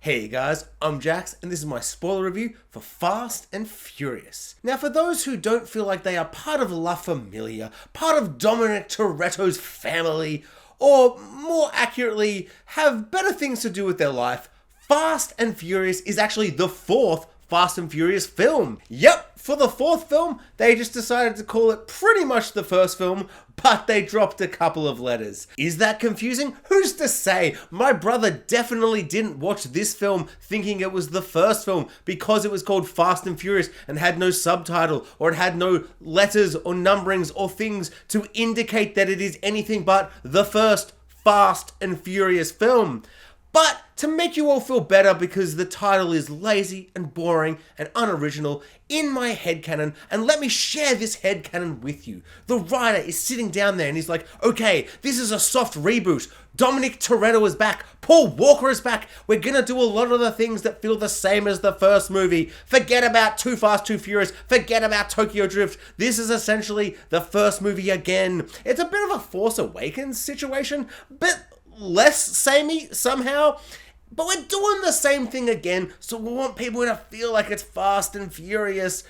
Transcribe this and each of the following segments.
Hey guys, I'm Jax, and this is my spoiler review for Fast and Furious. Now, for those who don't feel like they are part of La Familia, part of Dominic Toretto's family, or more accurately, have better things to do with their life, Fast and Furious is actually the fourth Fast and Furious film. Yep, for the fourth film, they just decided to call it pretty much the first film, but they dropped a couple of letters. Is that confusing? Who's to say? My brother definitely didn't watch this film thinking it was the first film because it was called Fast and Furious and had no subtitle, or it had no letters or numberings or things to indicate that it is anything but the first Fast and Furious film. But to make you all feel better, because the title is lazy and boring and unoriginal in my headcanon, and let me share this headcanon with you. The writer is sitting down there and he's like, okay, this is a soft reboot. Dominic Toretto is back. Paul Walker is back. We're gonna do a lot of the things that feel the same as the first movie. Forget about Too Fast, Too Furious. Forget about Tokyo Drift. This is essentially the first movie again. It's a bit of a Force Awakens situation, but less samey somehow, but we're doing the same thing again, so we want people to feel like it's Fast and Furious.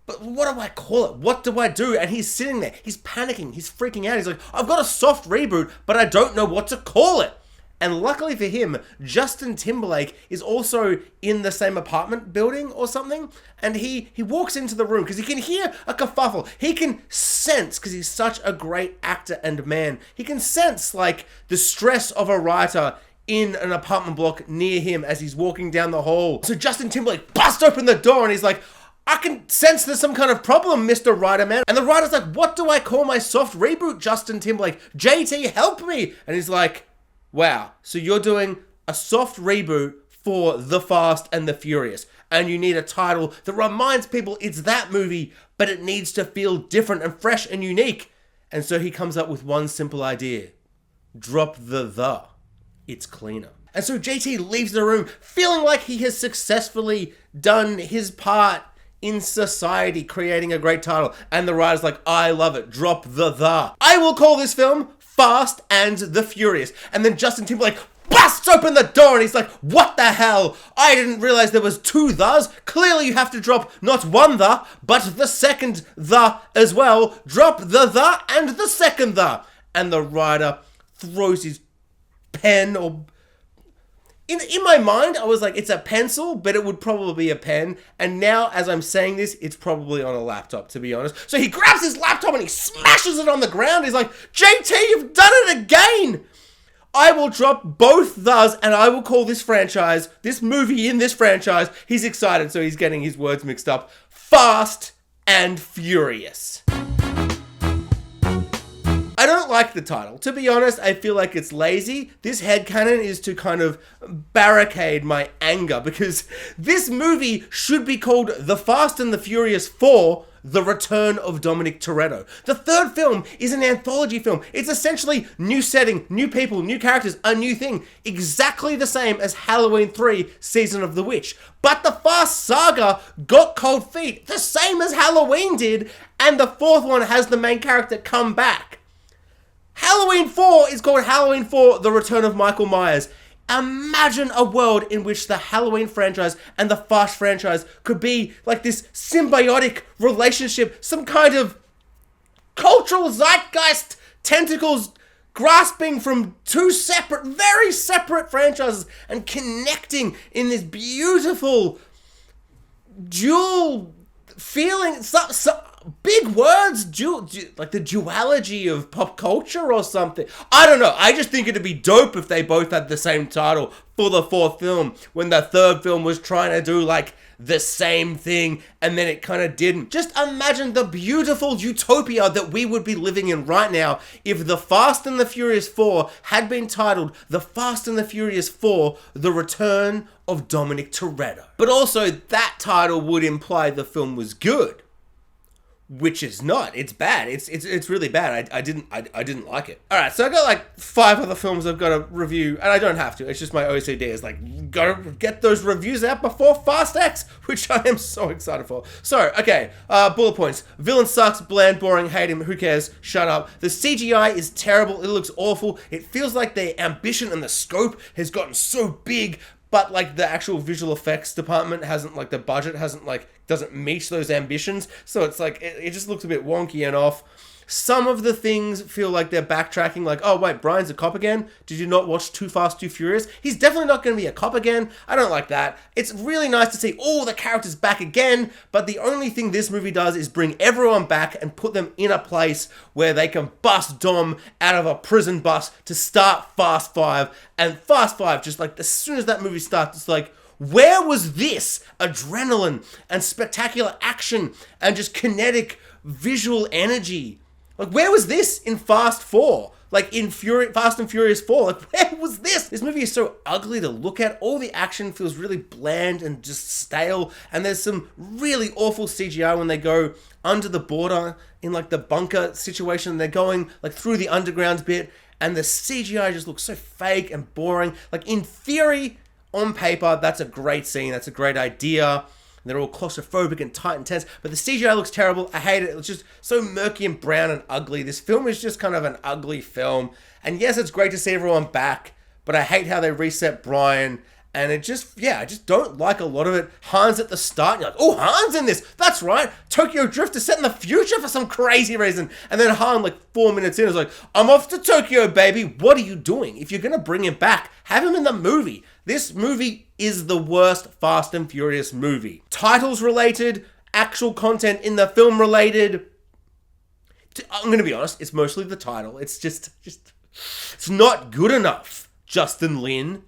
But what do I call it? What do I do? And he's sitting there, he's panicking, he's freaking out. He's like, I've got a soft reboot, but I don't know what to call it. And luckily for him, Justin Timberlake is also in the same apartment building or something. And he walks into the room because he can hear a kerfuffle. He can sense, because he's such a great actor and man, he can sense like the stress of a writer in an apartment block near him as he's walking down the hall. So Justin Timberlake busts open the door and he's like, I can sense there's some kind of problem, Mr. Writer Man. And the writer's like, what do I call my soft reboot, Justin Timberlake? JT, help me. And he's like, wow, so you're doing a soft reboot for The Fast and the Furious, and you need a title that reminds people it's that movie, but it needs to feel different and fresh and unique. And so he comes up with one simple idea. Drop the. It's cleaner. And so JT leaves the room feeling like he has successfully done his part in society, creating a great title. And the writer's like, I love it. Drop the. I will call this film Fast and the Furious. And then Justin Timberlake busts open the door and he's like, what the hell? I didn't realize there was two thes. Clearly you have to drop not one the, but the second the as well. Drop the and the second the. And the writer throws his pen, or in my mind, I was like, it's a pencil, but it would probably be a pen. And now, as I'm saying this, it's probably on a laptop, to be honest. So he grabs his laptop and he smashes it on the ground. He's like, JT, you've done it again. I will drop both thes and I will call this franchise, this movie in this franchise. He's excited, so he's getting his words mixed up. Fast and Furious. I don't like the title. To be honest, I feel like it's lazy. This headcanon is to kind of barricade my anger, because this movie should be called The Fast and the Furious 4, The Return of Dominic Toretto. The third film is an anthology film. It's essentially new setting, new people, new characters, a new thing. Exactly the same as Halloween 3, Season of the Witch. But the Fast Saga got cold feet, the same as Halloween did, and the fourth one has the main character come back. Halloween 4 is called Halloween 4, The Return of Michael Myers. Imagine a world in which the Halloween franchise and the Fast franchise could be like this symbiotic relationship, some kind of cultural zeitgeist tentacles grasping from two separate, very separate franchises and connecting in this beautiful dual feeling. Big words, like the duology of pop culture or something. I don't know. I just think it'd be dope if they both had the same title for the fourth film, when the third film was trying to do like the same thing and then it kind of didn't. Just imagine the beautiful utopia that we would be living in right now if The Fast and the Furious 4 had been titled The Fast and the Furious 4, The Return of Dominic Toretto. But also that title would imply the film was good. Which is not. It's bad. It's really bad. I didn't like it. All right, so I got like 5 other films I've got to review, and I don't have to. It's just my OCD is like, gotta get those reviews out before Fast X, which I am so excited for. So, okay, bullet points. Villain sucks, bland, boring, hate him, who cares, shut up. The CGI is terrible, it looks awful. It feels like the ambition and the scope has gotten so big, but like the actual visual effects department hasn't, like the budget hasn't, like doesn't meet those ambitions. So it's like, it just looks a bit wonky and off. Some of the things feel like they're backtracking, like, oh wait, Brian's a cop again? Did you not watch Too Fast, Too Furious? He's definitely not going to be a cop again. I don't like that. It's really nice to see all the characters back again, but the only thing this movie does is bring everyone back and put them in a place where they can bust Dom out of a prison bus to start Fast 5. And Fast 5, just like as soon as that movie starts, it's like, where was this adrenaline and spectacular action and just kinetic visual energy? Like, where was this in Fast 4? Like, in Fast and Furious 4? Like, where was this? This movie is so ugly to look at. All the action feels really bland and just stale. And there's some really awful CGI when they go under the border in, like, the bunker situation. They're going, like, through the underground bit. And the CGI just looks so fake and boring. Like, in theory, on paper, that's a great scene. That's a great idea. They're all claustrophobic and tight and tense, but the CGI looks terrible. I hate it. It's just so murky and brown and ugly. This film is just kind of an ugly film. And yes, it's great to see everyone back, but I hate how they reset Brian. And it just, I just don't like a lot of it. Han's at the start, and you're like, oh, Han's in this. That's right. Tokyo Drift is set in the future for some crazy reason. And then Han, like 4 minutes in, is like, I'm off to Tokyo, baby. What are you doing? If you're going to bring him back, have him in the movie. This movie is the worst Fast and Furious movie. Titles related, actual content in the film related. I'm going to be honest, it's mostly the title. It's just, it's not good enough, Justin Lin.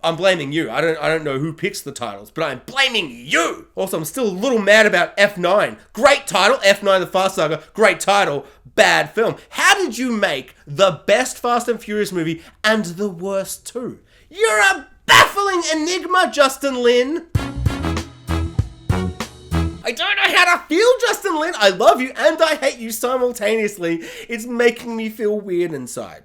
I'm blaming you. I don't know who picks the titles, but I'm blaming you. Also, I'm still a little mad about F9. Great title, F9 The Fast Saga. Great title, bad film. How did you make the best Fast and Furious movie and the worst too? You're a baffling enigma, Justin Lin. I don't know how to feel, Justin Lin. I love you and I hate you simultaneously. It's making me feel weird inside.